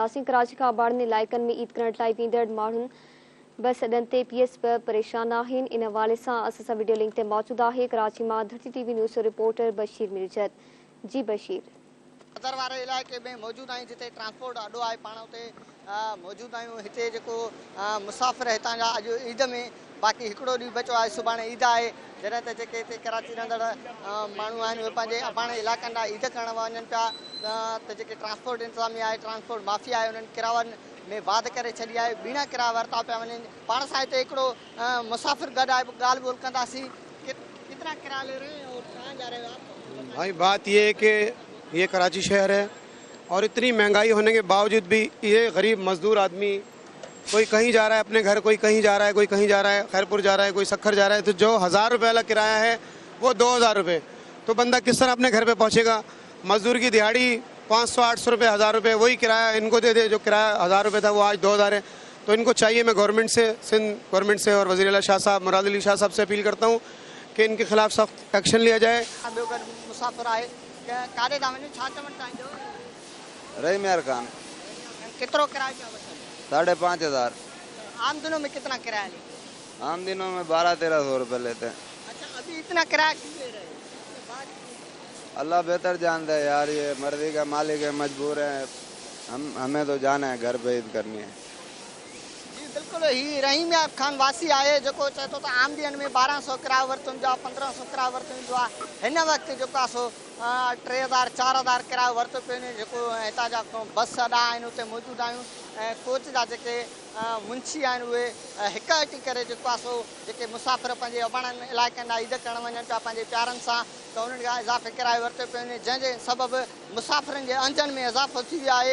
कराची का बाड़न इलाइकन में ईद करण लाई वेंदड़ माण्हुनि बस अॾनि ते पीएस परेशान आहिनि। इन हवाले सां असां सां वीडियो लिंक ते मौजूद आहे कराची मां धरती टीवी न्यूज़ रिपोर्टर बशीर मिर्जत। जी बशीर, सदर वारे इलाइक़े में मौजूद आहियूं जिते ट्रांसपोर्ट अड्डो आहे। पाण उते मौजूद आहियूं। हिते जेको मुसाफ़िर हितां जा अॼु ईद में बाक़ी हिकिड़ो ॾींहुं बचो आहे, सुभाणे ईद आहे। जॾहिं त जेके हिते कराची रहंदड़ माण्हू आहिनि उहे पंहिंजे अबाणे इलाइक़नि ॾांहुं ईद करणु वञनि पिया। त जेके ट्रांसपोर्ट इंतिज़ामिया आहे, ट्रांसपोर्ट माफ़िया आहे, उन्हनि किरावनि में वाध करे छॾी आहे। बीणा किराया वरिता पिया वञनि। पाण सां हिते हिकिड़ो मुसाफ़िर गॾु आहे, ॻाल्हि ॿोल कंदासीं। कितना किराया ले रहे हैं और कहाँ जा रहे हो आप? भाई बात ये है कि ये कराची शहर है और इतनी महंगाई होने के बावजूद भी ये गरीब मजदूर आदमी कोई कहीं जा रहा है अपने घर, कोई कहीं जा रहा है, कोई कहीं जा रहा है, खैरपुर जा रहा है, कोई सखर जा रहा है। तो जो 1000 रुपये वाला किराया है वो 2000 रुपये। तो बंदा किस तरह अपने घर पे पहुंचेगा? मजदूर की दिहाड़ी 500-800 रुपये, 1000 रुपये, वही किराया इनको दे दे। जो किराया 1000 रुपये था वो आज 2000 है। तो इनको चाहिए, मैं गवर्नमेंट से, सिंध गवर्नमेंट से और वज़ीर आला शाह साहब, मुराद अली शाह साहब से अपील करता हूँ कि इनके खिलाफ सख्त एक्शन लिया जाए। मुसाफ़िर आहे काॾे था वञो, छा चवणु चाहींदो? रहीमयार खान। कितरो किराया पिया वठनि? 5500। आम दिनों में कितना किराया ले? आम दिनों में 1200-1300 रुपये लेते हैं। अच्छा, अभी इतना किराया क्यों ले रहे हैं? अल्लाह बेहतर जानता है यार, ये मर्जी का मालिक है, मजबूर है। हमें तो जाना है, घर पे ईद करनी है। जी बिल्कुल, ही रहीमयार खान वासी आहे जेको चए थो त आम ॾींहंनि में 1200 किरायो वरितो जो आहे, 1500 किरायो वरितो जो आहे। हिन वक़्तु जेको आहे सो 3000-4000 किरायो वरितो पियो वञे। जेको हितां जा बस अॾा आहिनि उते मौजूदु आहियूं ऐं कोच जा जेके मुंशी आहिनि उहे हिक हटी करे जेको आहे सो जेके मुसाफ़िर पंहिंजे अबाणनि इलाइक़नि ॾांहुं ईद करणु वञनि पिया पंहिंजे प्यारनि सां, त उन्हनि खां इज़ाफ़े किरायो वरितो पियो वञे, जंहिंजे सबबु मुसाफ़िरनि जे अंजनि में इज़ाफ़ो थी वियो आहे।